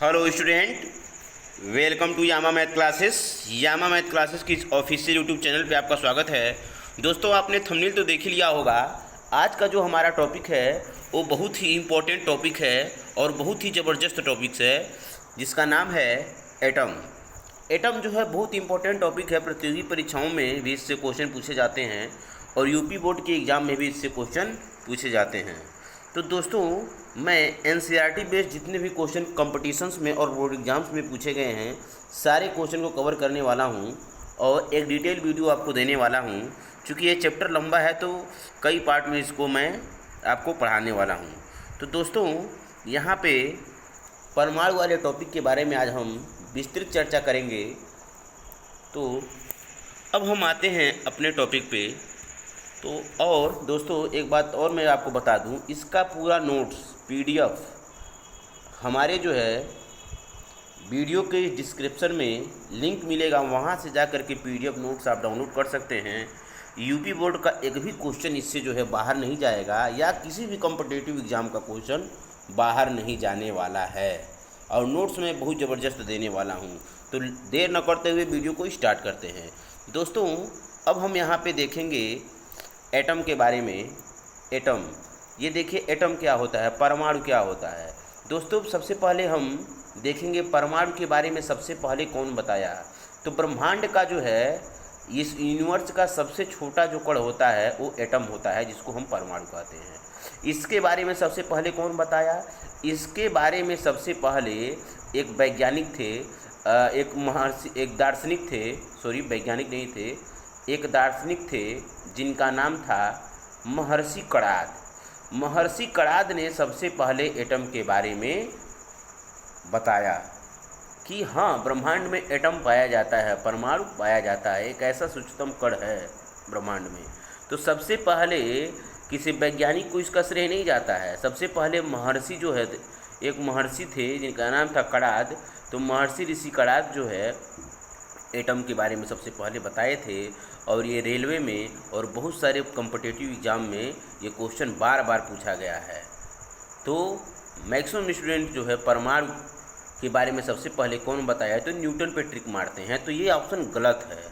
Hello student, welcome to यामा math classes. यामा math classes की ऑफिशियल यूट्यूब चैनल पे आपका स्वागत है। दोस्तों, आपने थंबनेल तो देख ही लिया होगा। आज का जो हमारा टॉपिक है वो बहुत ही इम्पोर्टेंट टॉपिक है और बहुत ही ज़बरदस्त टॉपिक्स है, जिसका नाम है एटम। एटम जो है बहुत इंपॉर्टेंट टॉपिक है। प्रतियोगी परीक्षाओं में भी इससे क्वेश्चन पूछे जाते हैं और यूपी बोर्ड के एग्ज़ाम में भी इससे क्वेश्चन पूछे जाते हैं। तो दोस्तों, मैं एनसीईआरटी बेस्ड जितने भी क्वेश्चन कंपटीशंस में और बोर्ड एग्जाम्स में पूछे गए हैं, सारे क्वेश्चन को कवर करने वाला हूं और एक डिटेल वीडियो आपको देने वाला हूं। चूँकि ये चैप्टर लंबा है तो कई पार्ट में इसको मैं आपको पढ़ाने वाला हूं। तो दोस्तों, यहाँ पे परमाणु वाले टॉपिक के बारे में आज हम विस्तृत चर्चा करेंगे। तो अब हम आते हैं अपने टॉपिक पे। तो और दोस्तों, एक बात और मैं आपको बता दूं, इसका पूरा नोट्स पीडीएफ हमारे जो है वीडियो के डिस्क्रिप्शन में लिंक मिलेगा, वहां से जा कर के पीडीएफ नोट्स आप डाउनलोड कर सकते हैं। यूपी बोर्ड का एक भी क्वेश्चन इससे जो है बाहर नहीं जाएगा, या किसी भी कॉम्पिटिटिव एग्ज़ाम का क्वेश्चन बाहर नहीं जाने वाला है। और नोट्स में बहुत ज़बरदस्त देने वाला हूँ। तो देर न करते हुए वीडियो को स्टार्ट करते हैं। दोस्तों, अब हम यहाँ पे देखेंगे एटम के बारे में। एटम, ये देखिए एटम क्या होता है, परमाणु क्या होता है। दोस्तों, सबसे पहले हम देखेंगे परमाणु के बारे में सबसे पहले कौन बताया। तो ब्रह्मांड का जो है, इस यूनिवर्स का सबसे छोटा जो कण होता है वो एटम होता है, जिसको हम परमाणु कहते हैं। इसके बारे में सबसे पहले कौन बताया? इसके बारे में सबसे पहले एक वैज्ञानिक थे, एक दार्शनिक थे, सॉरी वैज्ञानिक नहीं थे, एक दार्शनिक थे जिनका नाम था महर्षि कणाद। महर्षि कणाद ने सबसे पहले एटम के बारे में बताया कि हाँ, ब्रह्मांड में एटम पाया जाता है, परमाणु पाया जाता है, एक ऐसा सूक्ष्मतम कण है ब्रह्मांड में। तो सबसे पहले किसी वैज्ञानिक को इसका श्रेय नहीं जाता है। सबसे पहले महर्षि जो है, एक महर्षि थे जिनका नाम था कणाद। तो महर्षि ऋषि कणाद जो है एटम के बारे में सबसे पहले बताए थे। और ये रेलवे में और बहुत सारे कॉम्पिटिटिव एग्ज़ाम में ये क्वेश्चन बार बार पूछा गया है। तो मैक्सिमम स्टूडेंट जो है परमाणु के बारे में सबसे पहले कौन बताया है, तो न्यूटन पे ट्रिक मारते हैं। तो ये ऑप्शन गलत है।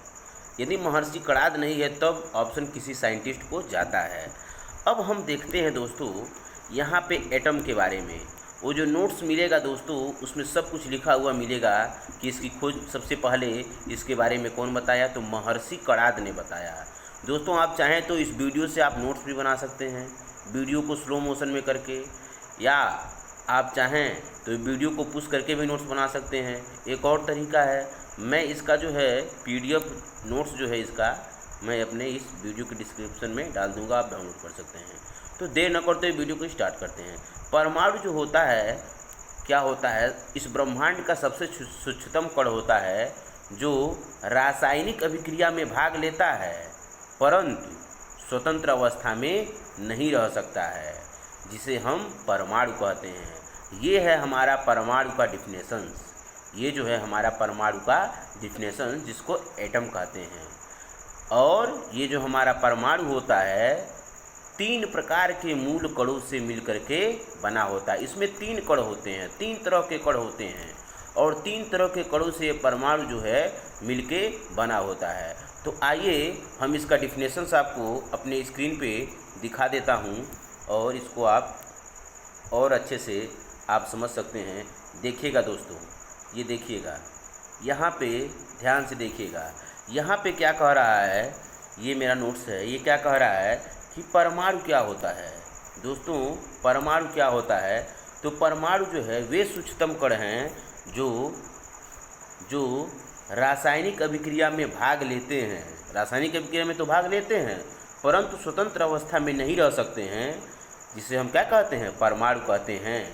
यदि महर्षि कणाद नहीं है तब ऑप्शन किसी साइंटिस्ट को जाता है। अब हम देखते हैं दोस्तों यहाँ पे एटम के बारे में। वो जो नोट्स मिलेगा दोस्तों, उसमें सब कुछ लिखा हुआ मिलेगा कि इसकी खोज सबसे पहले इसके बारे में कौन बताया, तो महर्षि कणाद ने बताया। दोस्तों, आप चाहें तो इस वीडियो से आप नोट्स भी बना सकते हैं, वीडियो को स्लो मोशन में करके, या आप चाहें तो वीडियो को पुश करके भी नोट्स बना सकते हैं। एक और तरीका है, मैं इसका जो है पीडीएफ नोट्स जो है इसका मैं अपने इस वीडियो के डिस्क्रिप्शन में डाल दूंगा, आप डाउनलोड कर सकते हैं। तो देर न करते हुए वीडियो को स्टार्ट करते हैं। परमाणु जो होता है, क्या होता है, इस ब्रह्मांड का सबसे सूक्ष्मतम कण होता है जो रासायनिक अभिक्रिया में भाग लेता है परंतु स्वतंत्र अवस्था में नहीं रह सकता है, जिसे हम परमाणु कहते हैं। ये है हमारा परमाणु का डिफिनेशन। ये जो है हमारा परमाणु का डिफिनेशन, जिसको एटम कहते हैं। और ये जो हमारा परमाणु होता है 3 प्रकार के मूल कणों से मिलकर के बना होता है। इसमें 3 कण होते हैं, 3 तरह के कण होते हैं, और 3 तरह के कणों से ये परमाणु जो है मिलके बना होता है। तो आइए हम इसका डिफिनेशन आपको अपने स्क्रीन पे दिखा देता हूँ, और इसको आप और अच्छे से आप समझ सकते हैं। देखिएगा दोस्तों, ये देखिएगा, यहाँ पे ध्यान से देखिएगा। यहाँ पे क्या कह रहा है, ये मेरा नोट्स है, ये क्या कह रहा है कि परमाणु क्या होता है। दोस्तों, परमाणु क्या होता है, तो परमाणु जो है वे सूक्ष्मतम कण हैं जो रासायनिक अभिक्रिया में भाग लेते हैं। रासायनिक अभिक्रिया में तो भाग लेते हैं, परंतु स्वतंत्र अवस्था में नहीं रह सकते हैं, जिसे हम क्या कहते हैं, परमाणु कहते हैं।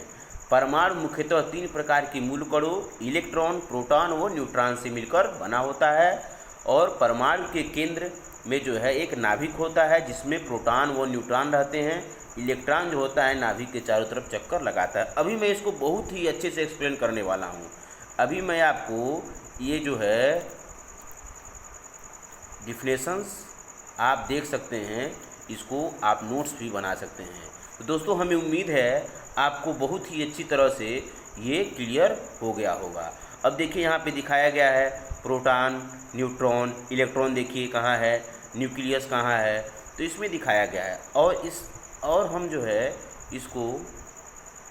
परमाणु मुख्यतः 3 प्रकार की मूल कणों, इलेक्ट्रॉन, प्रोटॉन व न्यूट्रॉन से मिलकर बना होता है। और परमाणु के केंद्र में जो है एक नाभिक होता है, जिसमें प्रोटॉन व न्यूट्रॉन रहते हैं। इलेक्ट्रॉन जो होता है नाभिक के चारों तरफ चक्कर लगाता है। अभी मैं इसको बहुत ही अच्छे से एक्सप्लेन करने वाला हूँ। अभी मैं आपको ये जो है डिफिनेशंस आप देख सकते हैं, इसको आप नोट्स भी बना सकते हैं। तो दोस्तों, हमें उम्मीद है आपको बहुत ही अच्छी तरह से ये क्लियर हो गया होगा। अब देखिए यहाँ पे दिखाया गया है प्रोटॉन, न्यूट्रॉन, इलेक्ट्रॉन देखिए कहाँ है, न्यूक्लियस कहाँ है, तो इसमें दिखाया गया है। और हम जो है इसको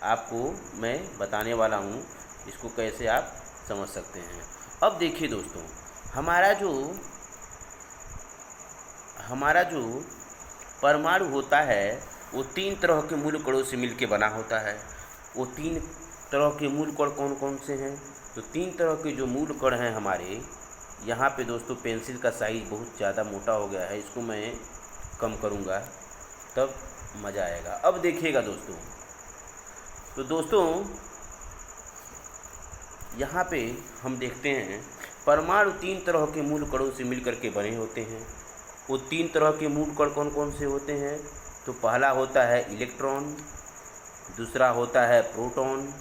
आपको मैं बताने वाला हूँ, इसको कैसे आप समझ सकते हैं। अब देखिए दोस्तों, हमारा जो परमाणु होता है वो 3 तरह के मूल कणों से मिलकर बना होता है। वो 3 तरह के मूल कण कौन कौन से हैं? तो 3 तरह के जो मूल कण हैं हमारे, यहाँ पे दोस्तों पेंसिल का साइज़ बहुत ज़्यादा मोटा हो गया है, इसको मैं कम करूँगा तब मज़ा आएगा। अब देखिएगा दोस्तों, तो दोस्तों यहाँ पे हम देखते हैं परमाणु 3 तरह के मूल कणों से मिलकर के बने होते हैं। वो 3 तरह के मूल कण कौन कौन से होते हैं? तो पहला होता है इलेक्ट्रॉन, दूसरा होता है प्रोटॉन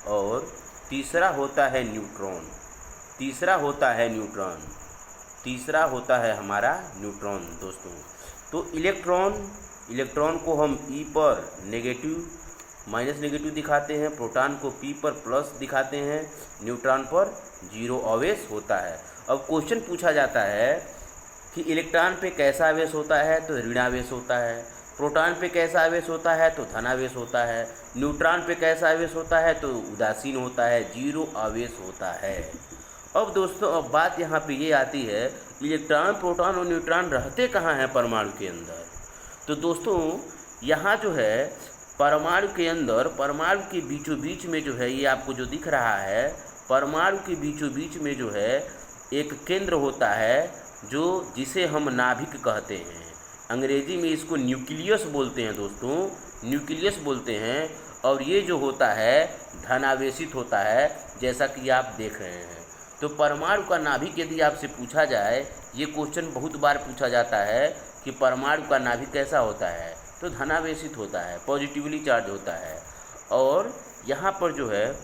और तीसरा होता है न्यूट्रॉन। तीसरा होता है हमारा न्यूट्रॉन दोस्तों। तो इलेक्ट्रॉन को हम ई पर माइनस नेगेटिव दिखाते हैं, प्रोटॉन को पी पर प्लस दिखाते हैं, न्यूट्रॉन पर 0 आवेश होता है। अब क्वेश्चन पूछा जाता है कि इलेक्ट्रॉन पे कैसा आवेश होता है? तो ऋणावेश होता है। प्रोटॉन पे कैसा आवेश होता है? तो धनावेश होता है। न्यूट्रॉन पे कैसा आवेश होता है? तो उदासीन होता है, 0 आवेश होता है। अब दोस्तों, अब बात यहाँ पे ये आती है, इलेक्ट्रॉन, प्रोटॉन और न्यूट्रॉन रहते कहाँ हैं परमाणु के अंदर? तो दोस्तों यहाँ जो है परमाणु के अंदर, परमाणु के बीचों बीच में जो है, ये आपको जो दिख रहा है, परमाणु के बीचों बीच में जो है एक केंद्र होता है जिसे हम नाभिक कहते हैं। अंग्रेजी में इसको न्यूक्लियस बोलते हैं दोस्तों, न्यूक्लियस बोलते हैं। और ये जो होता है धनावेशित होता है, जैसा कि आप देख रहे हैं। तो परमाणु का नाभिक यदि आपसे पूछा जाए, ये क्वेश्चन बहुत बार पूछा जाता है कि परमाणु का नाभिक कैसा होता है? तो धनावेशित होता है, पॉजिटिवली चार्ज होता है। और यहाँ पर जो है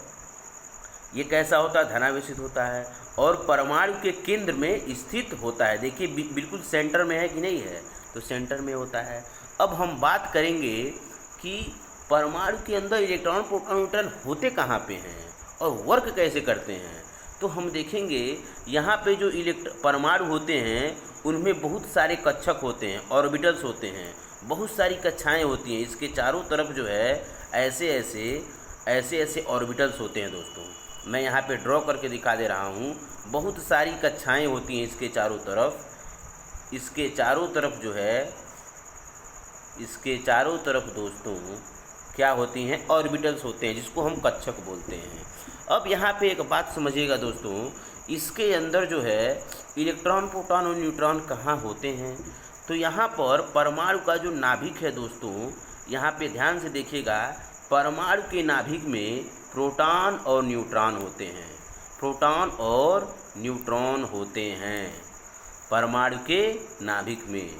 ये कैसा होता है? धनावेशित होता है और परमाणु के केंद्र में स्थित होता है। देखिए बिल्कुल सेंटर में है कि नहीं है? तो सेंटर में होता है। अब हम बात करेंगे कि परमाणु के अंदर इलेक्ट्रॉन, प्रोटॉन, न्यूट्रॉन होते कहाँ पे हैं और वर्क कैसे करते हैं। तो हम देखेंगे यहाँ पे जो परमाणु होते हैं उनमें बहुत सारे कक्षक होते हैं, ऑर्बिटल्स होते हैं, बहुत सारी कक्षाएँ होती हैं। इसके चारों तरफ जो है ऐसे ऑर्बिटल्स होते हैं दोस्तों। मैं यहाँ पे ड्रॉ करके दिखा दे रहा हूँ। बहुत सारी कक्षाएँ होती हैं इसके चारों तरफ। इसके चारों तरफ जो है, इसके चारों तरफ दोस्तों क्या होती हैं? ऑर्बिटल्स होते हैं, जिसको हम कक्षक बोलते हैं। अब यहाँ पे एक बात समझिएगा दोस्तों, इसके अंदर जो है इलेक्ट्रॉन, प्रोटॉन और न्यूट्रॉन कहाँ होते हैं? तो यहाँ पर परमाणु का जो नाभिक है दोस्तों, यहाँ पे ध्यान से देखिएगा, परमाणु के नाभिक में प्रोटॉन और न्यूट्रॉन होते हैं। प्रोटॉन और न्यूट्रॉन होते हैं परमाणु के नाभिक में।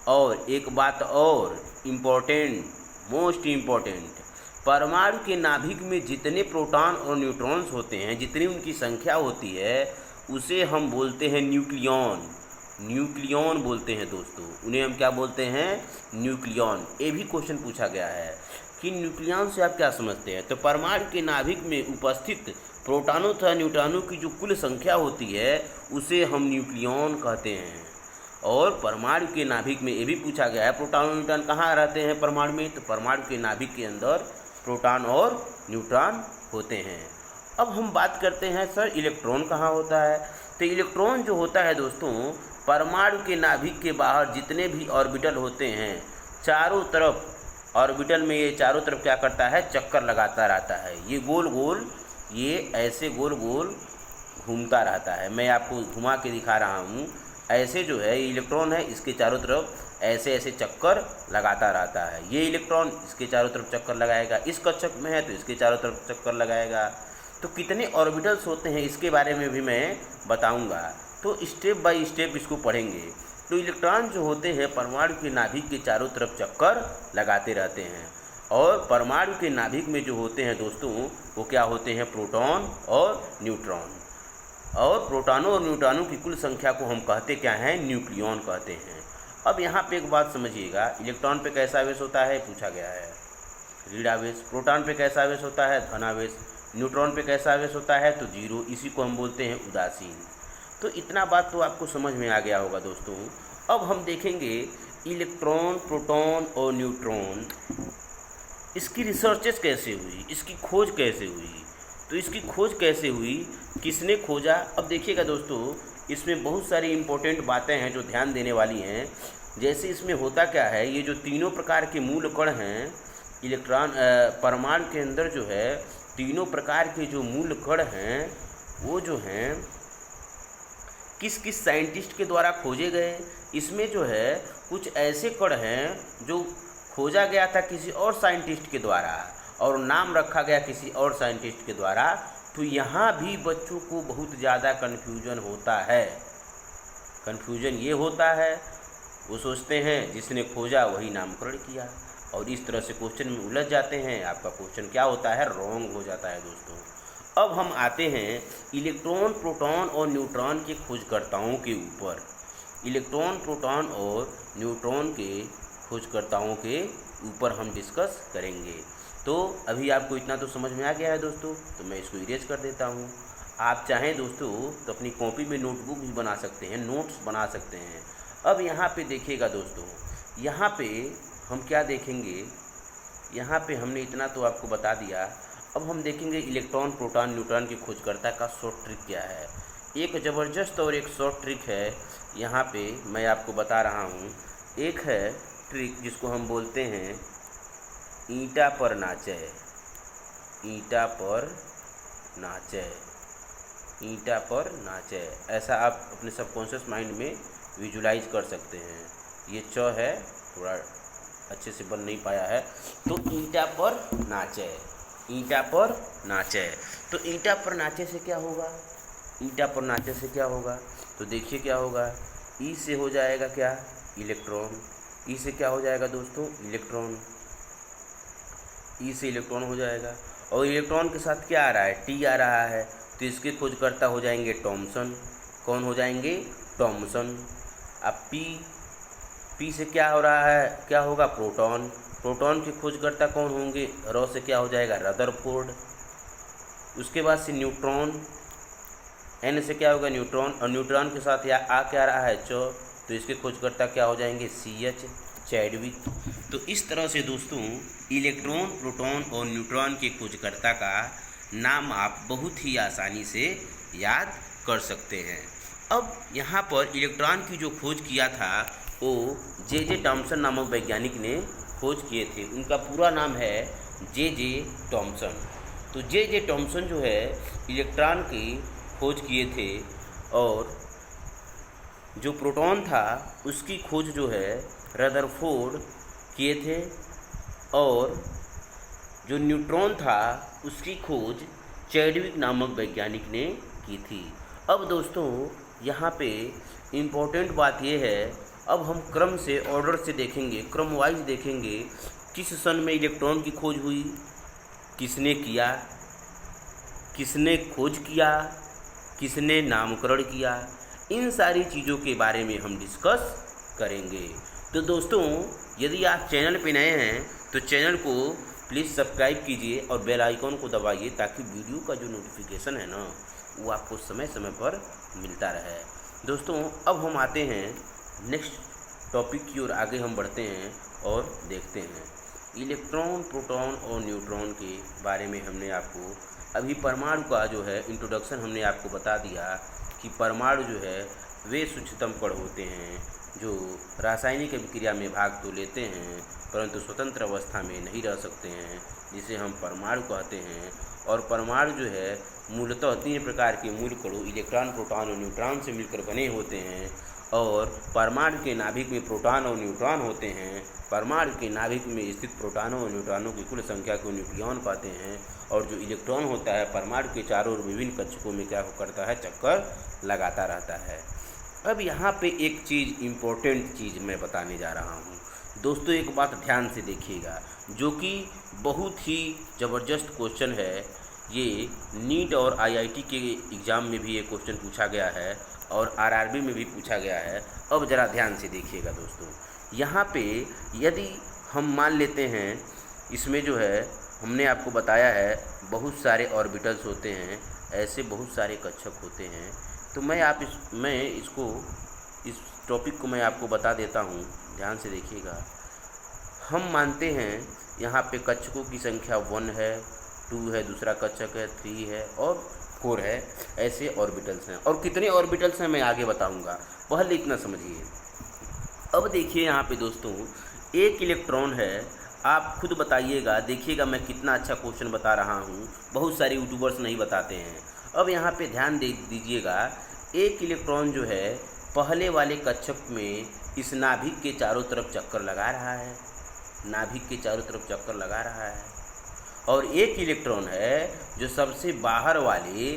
और एक बात और इम्पोर्टेंट, मोस्ट इम्पोर्टेंट, परमाणु के नाभिक में जितने प्रोटॉन और न्यूट्रॉन्स होते हैं, जितनी उनकी संख्या होती है, उसे हम बोलते हैं न्यूक्लियॉन। न्यूक्लियॉन बोलते हैं दोस्तों, उन्हें हम क्या बोलते हैं? न्यूक्लियॉन। ये भी क्वेश्चन पूछा गया है कि न्यूक्लियॉन से आप क्या समझते हैं? तो परमाणु के नाभिक में उपस्थित प्रोटॉनों तथा न्यूट्रॉनों की जो कुल संख्या होती है, उसे हम न्यूक्लियॉन कहते हैं। और परमाणु के नाभिक में ये भी पूछा गया है, प्रोटॉन और न्यूट्रॉन कहाँ रहते हैं परमाणु में? तो परमाणु के नाभिक के अंदर प्रोटॉन और न्यूट्रॉन होते हैं। अब हम बात करते हैं सर इलेक्ट्रॉन कहाँ होता है? तो इलेक्ट्रॉन जो होता है दोस्तों, परमाणु के नाभिक के बाहर जितने भी ऑर्बिटल होते हैं, चारों तरफ ऑर्बिटल में ये चारों तरफ क्या करता है? चक्कर लगाता रहता है। ये गोल गोल, ये ऐसे गोल गोल घूमता रहता है। मैं आपको घुमा के दिखा रहा हूँ। ऐसे जो है इलेक्ट्रॉन है, इसके चारों तरफ ऐसे चक्कर लगाता रहता है। ये इलेक्ट्रॉन इसके चारों तरफ चक्कर लगाएगा, इस कक्षक में है तो इसके चारों तरफ चक्कर लगाएगा। तो कितने ऑर्बिटल्स होते हैं इसके बारे में भी मैं बताऊंगा। तो स्टेप बाय स्टेप इसको पढ़ेंगे। तो इलेक्ट्रॉन जो होते हैं परमाणु के नाभिक के चारों तरफ चक्कर लगाते रहते हैं। और परमाणु के नाभिक में जो होते हैं दोस्तों, वो क्या होते हैं? प्रोटॉन और न्यूट्रॉन। और प्रोटॉनों और न्यूट्रॉनों की कुल संख्या को हम कहते क्या हैं? न्यूक्लियॉन कहते हैं। अब यहाँ पे एक बात समझिएगा, इलेक्ट्रॉन पे कैसा आवेश होता है पूछा गया है? ऋणावेश। प्रोटॉन पे कैसा आवेश होता है? धनावेश। न्यूट्रॉन पे कैसा आवेश होता है, तो 0, इसी को हम बोलते हैं उदासीन। तो इतना बात तो आपको समझ में आ गया होगा दोस्तों। अब हम देखेंगे इलेक्ट्रॉन, प्रोटॉन और न्यूट्रॉन, इसकी रिसर्चेस कैसे हुई, इसकी खोज कैसे हुई। तो इसकी खोज कैसे हुई, किसने खोजा। अब देखिएगा दोस्तों, इसमें बहुत सारी इम्पोर्टेंट बातें हैं जो ध्यान देने वाली हैं। जैसे इसमें होता क्या है, ये जो तीनों प्रकार के मूल कण हैं इलेक्ट्रॉन, परमाणु के अंदर जो है तीनों प्रकार के जो मूल कण हैं वो जो हैं किस किस साइंटिस्ट के द्वारा खोजे गए। इसमें जो है कुछ ऐसे कण हैं जो खोजा गया था किसी और साइंटिस्ट के द्वारा और नाम रखा गया किसी और साइंटिस्ट के द्वारा। तो यहाँ भी बच्चों को बहुत ज़्यादा कन्फ्यूजन होता है। कन्फ्यूजन ये होता है, वो सोचते हैं जिसने खोजा वही नामकरण किया, और इस तरह से क्वेश्चन में उलझ जाते हैं। आपका क्वेश्चन क्या होता है, रॉन्ग हो जाता है दोस्तों। अब हम आते हैं इलेक्ट्रॉन, प्रोटॉन और न्यूट्रॉन के खोजकर्ताओं के ऊपर। इलेक्ट्रॉन, प्रोटॉन और न्यूट्रॉन के खोजकर्ताओं के ऊपर हम डिस्कस करेंगे। तो अभी आपको इतना तो समझ में आ गया है दोस्तों, तो मैं इसको इरेज कर देता हूँ। आप चाहें दोस्तों तो अपनी कॉपी में नोटबुक भी बना सकते हैं, नोट्स बना सकते हैं। अब यहाँ पे देखिएगा दोस्तों, यहाँ पे हम क्या देखेंगे, यहाँ पे हमने इतना तो आपको बता दिया। अब हम देखेंगे इलेक्ट्रॉन, प्रोटॉन, न्यूट्रॉन के खोजकर्ता का शॉर्ट ट्रिक क्या है। एक ज़बरदस्त और एक शॉर्ट ट्रिक है, यहाँ पे मैं आपको बता रहा हूँ। एक है ट्रिक जिसको हम बोलते हैं ईंटा पर नाचे। ईंटा पर नाचे, ईंटा पर नाचे, ऐसा आप अपने सबकॉन्शियस माइंड में विजुलाइज कर सकते हैं। ये च है, थोड़ा अच्छे से बन नहीं पाया है। तो ईंटा पर नाचे, ईंटा पर नाचे। तो ईंटा पर नाचे से क्या होगा, ईंटा पर नाचे से क्या होगा, तो देखिए क्या होगा। ई से हो जाएगा क्या, इलेक्ट्रॉन। ई से क्या हो जाएगा दोस्तों, इलेक्ट्रॉन। ई से इलेक्ट्रॉन हो जाएगा, और इलेक्ट्रॉन के साथ क्या आ रहा है, टी आ रहा है। तो इसके खोजकर्ता हो जाएंगे थॉमसन। कौन हो जाएंगे, थॉमसन। अब पी से क्या हो रहा है, क्या होगा, प्रोटॉन। प्रोटॉन के खोजकर्ता कौन होंगे, रॉ से क्या हो जाएगा, रदरफोर्ड। उसके बाद से न्यूट्रॉन, एन से क्या होगा, न्यूट्रॉन, और न्यूट्रॉन के साथ या आ क्या रहा है, च। तो इसके खोजकर्ता क्या हो जाएंगे, CH, चैडविक। तो इस तरह से दोस्तों इलेक्ट्रॉन, प्रोटॉन और न्यूट्रॉन के खोजकर्ता का नाम आप बहुत ही आसानी से याद कर सकते हैं। अब यहाँ पर इलेक्ट्रॉन की जो खोज किया था वो जे थॉमसन नामक वैज्ञानिक ने खोज किए थे। उनका पूरा नाम है जे थॉमसन। तो जे थॉमसन जो है इलेक्ट्रॉन की खोज किए थे, और जो प्रोटॉन था उसकी खोज जो है रदरफोर्ड किए थे, और जो न्यूट्रॉन था उसकी खोज चैडविक नामक वैज्ञानिक ने की थी। अब दोस्तों यहाँ पे इम्पोर्टेंट बात यह है, अब हम क्रम से, ऑर्डर से देखेंगे, क्रम वाइज देखेंगे किस सन में इलेक्ट्रॉन की खोज हुई, किसने किया, किसने खोज किया, किसने नामकरण किया। इन सारी चीज़ों के बारे में हम डिस्कस करेंगे। तो दोस्तों यदि आप चैनल पे नए हैं तो चैनल को प्लीज़ सब्सक्राइब कीजिए और बेल आइकॉन को दबाइए, ताकि वीडियो का जो नोटिफिकेशन है ना वो आपको समय समय पर मिलता रहे। दोस्तों अब हम आते हैं नेक्स्ट टॉपिक की ओर, आगे हम बढ़ते हैं और देखते हैं इलेक्ट्रॉन, प्रोटॉन और न्यूट्रॉन के बारे में। हमने आपको अभी परमाणु का जो है इंट्रोडक्शन हमने आपको बता दिया कि परमाणु जो है वे सूक्ष्मतम कण होते हैं जो रासायनिक अभिक्रिया में भाग तो लेते हैं परंतु स्वतंत्र अवस्था में नहीं रह सकते हैं, जिसे हम परमाणु कहते हैं। और परमाणु जो है मूलतः 3 प्रकार के मूल कणों इलेक्ट्रॉन, प्रोटॉन और न्यूट्रॉन से मिलकर बने होते हैं, और परमाणु के नाभिक में प्रोटॉन और न्यूट्रॉन होते हैं। परमाणु के नाभिक में स्थित प्रोटॉनों और न्यूट्रॉनों की कुल संख्या को न्यूक्लियॉन कहते हैं, और जो इलेक्ट्रॉन होता है परमाणु के चारों ओर विभिन्न कक्षकों में क्या करता है, चक्कर लगाता रहता है। अब यहाँ पे एक चीज़, इम्पोर्टेंट चीज़ मैं बताने जा रहा हूँ दोस्तों। एक बात ध्यान से देखिएगा, जो कि बहुत ही ज़बरदस्त क्वेश्चन है। ये नीट और IIT के एग्ज़ाम में भी ये क्वेश्चन पूछा गया है और RRB में भी पूछा गया है। अब ज़रा ध्यान से देखिएगा दोस्तों, यहाँ पे यदि हम मान लेते हैं इसमें जो है हमने आपको बताया है बहुत सारे ऑर्बिटल्स होते हैं, ऐसे बहुत सारे कक्षक होते हैं। तो इस टॉपिक को मैं आपको बता देता हूँ, ध्यान से देखिएगा। हम मानते हैं यहाँ पे कक्षकों की संख्या 1 है, 2 है, दूसरा कक्षक है, 3 है और 4 है, ऐसे ऑर्बिटल्स हैं। और कितने ऑर्बिटल्स हैं मैं आगे बताऊँगा, पहले इतना समझिए। अब देखिए यहाँ पे दोस्तों, एक इलेक्ट्रॉन है, आप खुद बताइएगा, देखिएगा मैं कितना अच्छा क्वेश्चन बता रहा हूँ, बहुत सारे यूट्यूबर्स नहीं बताते हैं। अब यहाँ पे ध्यान दे दीजिएगा, एक इलेक्ट्रॉन जो है पहले वाले कक्षक में इस नाभिक के चारों तरफ चक्कर लगा रहा है, नाभिक के चारों तरफ चक्कर लगा रहा है। और एक इलेक्ट्रॉन है जो सबसे बाहर वाले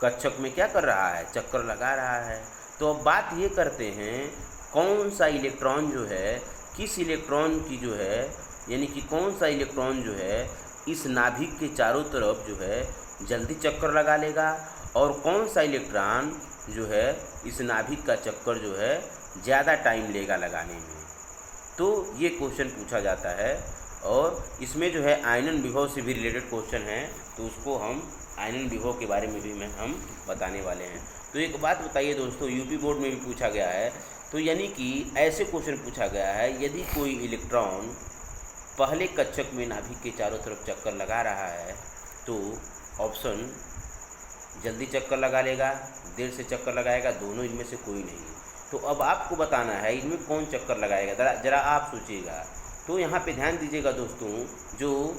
कक्षक में क्या कर रहा है, चक्कर लगा रहा है। तो अब बात ये करते हैं, कौन सा इलेक्ट्रॉन जो है, किस इलेक्ट्रॉन की जो है, यानी कि कौन सा इलेक्ट्रॉन जो है इस नाभिक के चारों तरफ जो है जल्दी चक्कर लगा लेगा, और कौन सा इलेक्ट्रॉन जो है इस नाभिक का चक्कर जो है ज़्यादा टाइम लेगा लगाने में। तो ये क्वेश्चन पूछा जाता है, और इसमें जो है आयनन विभव से भी रिलेटेड क्वेश्चन है, तो उसको हम आयनन विभव के बारे में भी हम बताने वाले हैं। तो एक बात बताइए दोस्तों, यूपी बोर्ड में भी पूछा गया है, तो यानी कि ऐसे क्वेश्चन पूछा गया है, यदि कोई इलेक्ट्रॉन पहले कक्षक में नाभिक के चारों तरफ चक्कर लगा रहा है, तो ऑप्शन जल्दी चक्कर लगा लेगा, देर से चक्कर लगाएगा, दोनों इनमें से कोई नहीं। तो अब आपको बताना है इनमें कौन चक्कर लगाएगा, जरा आप सोचिएगा। तो यहाँ पे ध्यान दीजिएगा दोस्तों, जो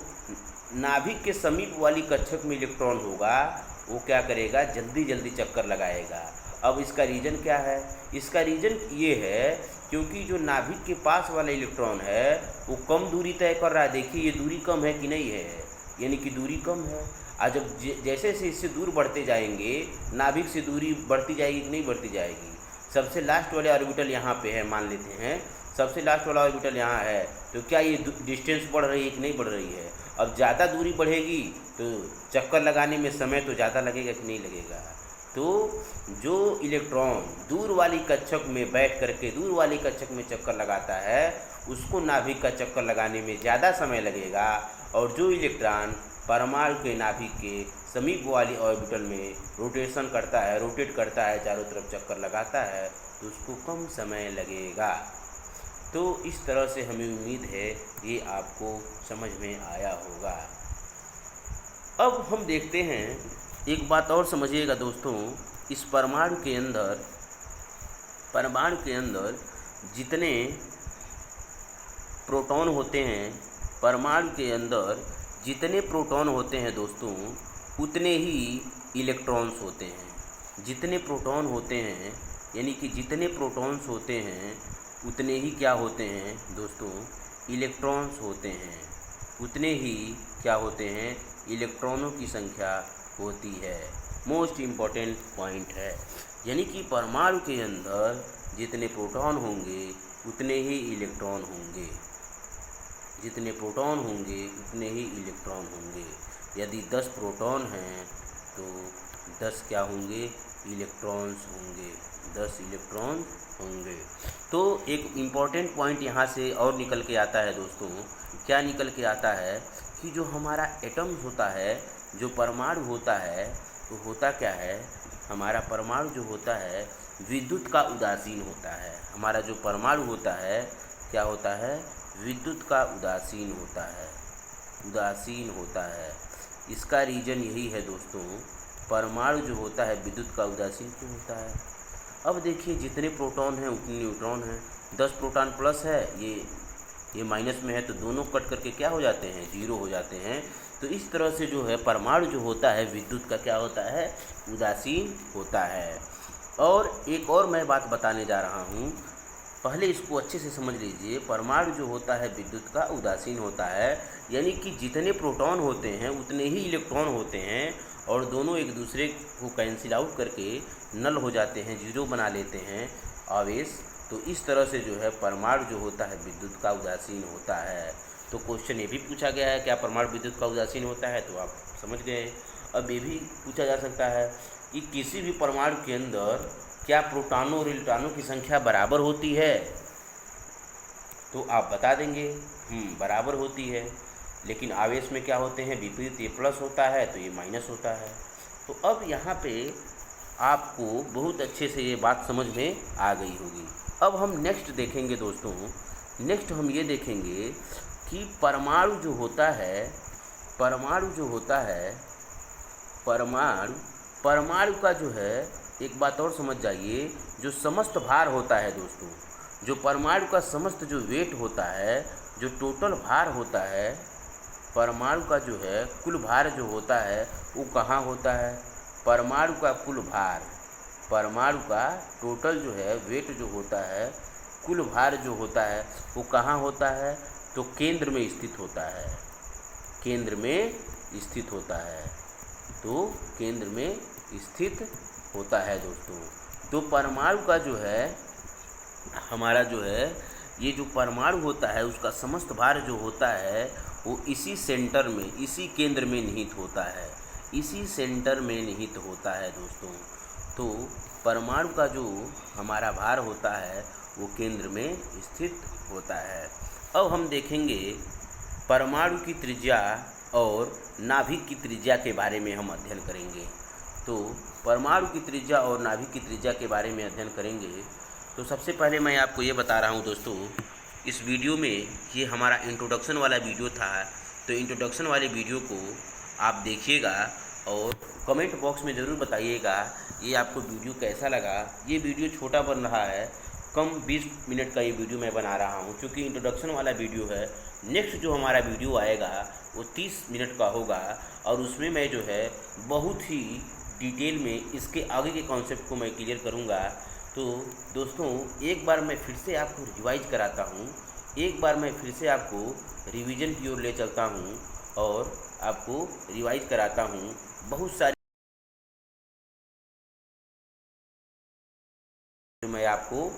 नाभिक के समीप वाली कक्षक में इलेक्ट्रॉन होगा वो क्या करेगा, जल्दी जल्दी चक्कर लगाएगा। अब इसका रीज़न क्या है, इसका रीज़न ये है क्योंकि जो नाभिक के पास वाला इलेक्ट्रॉन है वो कम दूरी तय कर रहा है। देखिए ये दूरी कम है कि नहीं है, यानी कि दूरी कम है। और जब जैसे जैसे इससे दूर बढ़ते जाएंगे, नाभिक से दूरी बढ़ती जाएगी कि नहीं बढ़ती जाएगी। सबसे लास्ट वाले ऑर्बिटल यहाँ पे है, मान लेते हैं सबसे लास्ट वाला ऑर्बिटल यहाँ है, तो क्या ये डिस्टेंस बढ़ रही है कि नहीं बढ़ रही है। अब ज़्यादा दूरी बढ़ेगी तो चक्कर लगाने में समय तो ज़्यादा लगेगा कि नहीं लगेगा। तो जो इलेक्ट्रॉन दूर वाली कक्षक में बैठ करके दूर वाली कक्षक में चक्कर लगाता है, उसको नाभिक का चक्कर लगाने में ज़्यादा समय लगेगा, और जो इलेक्ट्रॉन परमाणु के नाभिक के समीप वाली ऑर्बिटल में रोटेट करता है, चारों तरफ चक्कर लगाता है, तो उसको कम समय लगेगा। तो इस तरह से हमें उम्मीद है ये आपको समझ में आया होगा। अब हम देखते हैं, एक बात और समझिएगा दोस्तों, इस परमाणु के अंदर जितने प्रोटॉन होते हैं, परमाणु के अंदर जितने प्रोटॉन होते हैं दोस्तों, उतने ही इलेक्ट्रॉन्स होते हैं। जितने प्रोटॉन होते हैं, यानी कि जितने प्रोटॉन्स होते हैं उतने ही क्या होते हैं दोस्तों, इलेक्ट्रॉन्स होते हैं। उतने ही क्या होते हैं, इलेक्ट्रॉनों की संख्या होती है। मोस्ट इम्पॉर्टेंट पॉइंट है, यानी कि परमाणु के अंदर जितने प्रोटॉन होंगे उतने ही इलेक्ट्रॉन होंगे, जितने प्रोटॉन होंगे उतने ही इलेक्ट्रॉन होंगे। यदि 10 प्रोटॉन हैं तो 10 क्या होंगे, इलेक्ट्रॉन्स होंगे, 10 इलेक्ट्रॉन होंगे। तो एक इम्पॉर्टेंट पॉइंट यहाँ से और निकल के आता है दोस्तों, क्या निकल के आता है कि जो हमारा एटम होता है, जो परमाणु होता है, तो होता क्या है, हमारा परमाणु जो होता है विद्युत का उदासीन होता है। हमारा जो परमाणु होता है क्या होता है, विद्युत का उदासीन होता है। इसका रीज़न यही है दोस्तों, परमाणु जो होता है विद्युत का उदासीन क्यों होता है। अब देखिए जितने प्रोटॉन हैं उतने न्यूट्रॉन हैं। 10 प्रोटॉन प्लस है, ये माइनस में है, तो दोनों कट करके क्या हो जाते हैं, 0 हो जाते हैं। तो इस तरह से जो है परमाणु जो होता है विद्युत का क्या होता है, उदासीन होता है। और एक और मैं बात बताने जा रहा हूँ, पहले इसको अच्छे से समझ लीजिए। परमाणु जो होता है विद्युत का उदासीन होता है, यानी कि जितने प्रोटॉन होते हैं उतने ही इलेक्ट्रॉन होते हैं, और दोनों एक दूसरे को कैंसिल आउट करके नल हो जाते हैं, 0 बना लेते हैं आवेश। तो इस तरह से जो है परमाणु जो होता है विद्युत का उदासीन होता है। तो क्वेश्चन ये भी पूछा गया है, क्या परमाणु विद्युत का उदासीन होता है, तो आप समझ गए। अब ये भी पूछा जा सकता है कि किसी भी परमाणु के अंदर क्या प्रोटॉनों और इलेक्ट्रॉनों की संख्या बराबर होती है, तो आप बता देंगे बराबर होती है। लेकिन आवेश में क्या होते हैं विपरीत, ये प्लस होता है तो ये माइनस होता है। तो अब यहाँ पे आपको बहुत अच्छे से ये बात समझ में आ गई होगी। अब हम नेक्स्ट देखेंगे दोस्तों, नेक्स्ट हम ये देखेंगे कि परमाणु जो होता है, परमाणु का जो है, एक बात और समझ जाइए, जो समस्त भार होता है दोस्तों, जो परमाणु का समस्त जो वेट होता है, जो टोटल भार होता है, परमाणु का जो है कुल भार जो होता है वो कहाँ होता है? परमाणु का कुल भार, परमाणु का टोटल जो है वेट जो होता है, कुल भार जो होता है वो कहाँ होता है? तो केंद्र में स्थित होता है, केंद्र में स्थित होता है, तो केंद्र में स्थित होता है दोस्तों। तो परमाणु का जो है हमारा जो है ये जो परमाणु होता है उसका समस्त भार जो होता है वो इसी सेंटर में, इसी केंद्र में निहित होता है, इसी सेंटर में निहित होता है दोस्तों। तो परमाणु का जो हमारा भार होता है वो केंद्र में स्थित होता है। अब हम देखेंगे परमाणु की त्रिज्या और नाभिक की त्रिज्या के बारे में हम अध्ययन करेंगे। तो परमाणु की त्रिज्या और नाभिक की त्रिज्या के बारे में अध्ययन करेंगे। तो सबसे पहले मैं आपको ये बता रहा हूँ दोस्तों, इस वीडियो में ये हमारा इंट्रोडक्शन वाला वीडियो था, तो इंट्रोडक्शन वाले वीडियो को आप देखिएगा और कमेंट बॉक्स में ज़रूर बताइएगा ये आपको वीडियो कैसा लगा। ये वीडियो छोटा बन रहा है, कम 20 मिनट का ये वीडियो मैं बना रहा हूँ क्योंकि इंट्रोडक्शन वाला वीडियो है। नेक्स्ट जो हमारा वीडियो आएगा वो 30 मिनट का होगा और उसमें मैं जो है बहुत ही डिटेल में इसके आगे के कॉन्सेप्ट को मैं क्लियर करूँगा। तो दोस्तों एक बार मैं फिर से आपको रिवाइज कराता हूँ, एक बार मैं फिर से आपको रिवीजन की ओर ले चलता हूँ और आपको रिवाइज कराता हूँ। बहुत सारी मैं आपको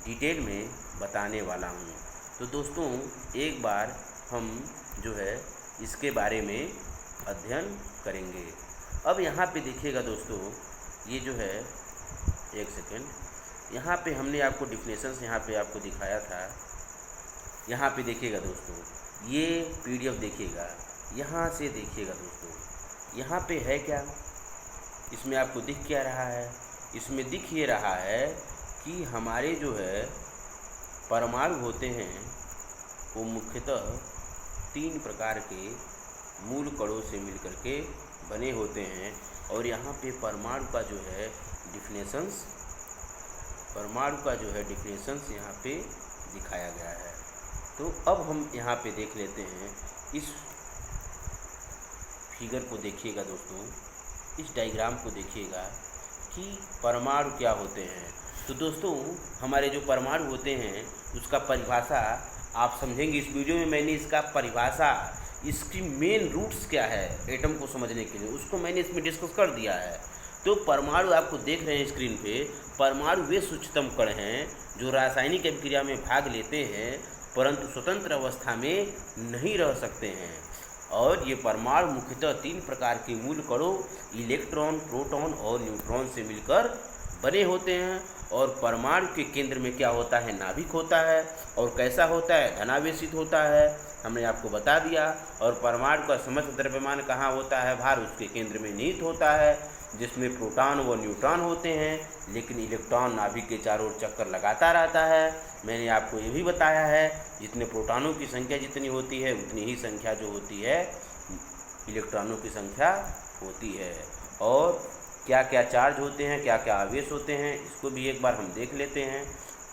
डिटेल में बताने वाला हूँ। तो दोस्तों एक बार हम जो है इसके बारे में अध्ययन करेंगे। अब यहाँ पे देखिएगा दोस्तों, ये जो है एक सेकेंड, यहाँ पे हमने आपको डिफिनेशंस यहाँ पे आपको दिखाया था। यहाँ पे देखिएगा दोस्तों, ये पीडीएफ देखिएगा, यहाँ से देखिएगा दोस्तों, यहाँ पे है क्या, इसमें आपको दिख क्या रहा है? इसमें दिख ये रहा है कि हमारे जो है परमाणु होते हैं वो मुख्यतः 3 प्रकार के मूल कणों से मिलकर के बने होते हैं। और यहाँ पे परमाणु का जो है डिफिनेशंस, परमाणु का जो है डिफिनेशंस यहाँ पे दिखाया गया है। तो अब हम यहाँ पे देख लेते हैं, इस फिगर को देखिएगा दोस्तों, इस डायग्राम को देखिएगा कि परमाणु क्या होते हैं। तो दोस्तों हमारे जो परमाणु होते हैं उसका परिभाषा आप समझेंगे इस वीडियो में। मैंने इसका परिभाषा, इसकी मेन रूट्स क्या है एटम को समझने के लिए, उसको मैंने इसमें डिस्कस कर दिया है। तो परमाणु आपको देख रहे हैं स्क्रीन पे, परमाणु वे सूक्ष्मतम कण हैं जो रासायनिक अभिक्रिया में भाग लेते हैं परंतु स्वतंत्र अवस्था में नहीं रह सकते हैं। और ये परमाणु मुख्यतः 3 प्रकार के मूल कणों इलेक्ट्रॉन, प्रोटॉन और न्यूट्रॉन से मिलकर बने होते हैं। और परमाणु के केंद्र में क्या होता है? नाभिक होता है। और कैसा होता है? धनावेशित होता है, हमने आपको बता दिया। और परमाणु का समस्त द्रव्यमान कहाँ होता है? भार उसके केंद्र में निहित होता है, जिसमें प्रोटॉन व न्यूट्रॉन होते हैं, लेकिन इलेक्ट्रॉन नाभिक के चारों ओर चक्कर लगाता रहता है। मैंने आपको ये भी बताया है जितने प्रोटॉनों की संख्या जितनी होती है उतनी ही संख्या जो होती है इलेक्ट्रॉनों की संख्या होती है। और क्या क्या चार्ज होते हैं, क्या क्या आवेश होते हैं, इसको भी एक बार हम देख लेते हैं।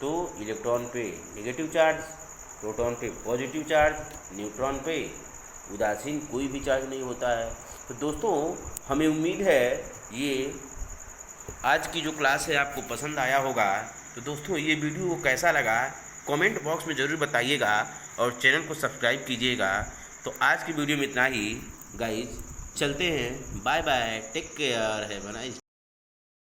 तो इलेक्ट्रॉन पे नेगेटिव चार्ज, प्रोटॉन पे पॉजिटिव चार्ज, न्यूट्रॉन पे उदासीन कोई भी चार्ज नहीं होता है। तो दोस्तों हमें उम्मीद है ये आज की जो क्लास है आपको पसंद आया होगा। तो दोस्तों ये वीडियो कैसा लगा कमेंट बॉक्स में ज़रूर बताइएगा और चैनल को सब्सक्राइब कीजिएगा। तो आज की वीडियो में इतना ही गाइज, चलते हैं, bye bye, take care, have a nice.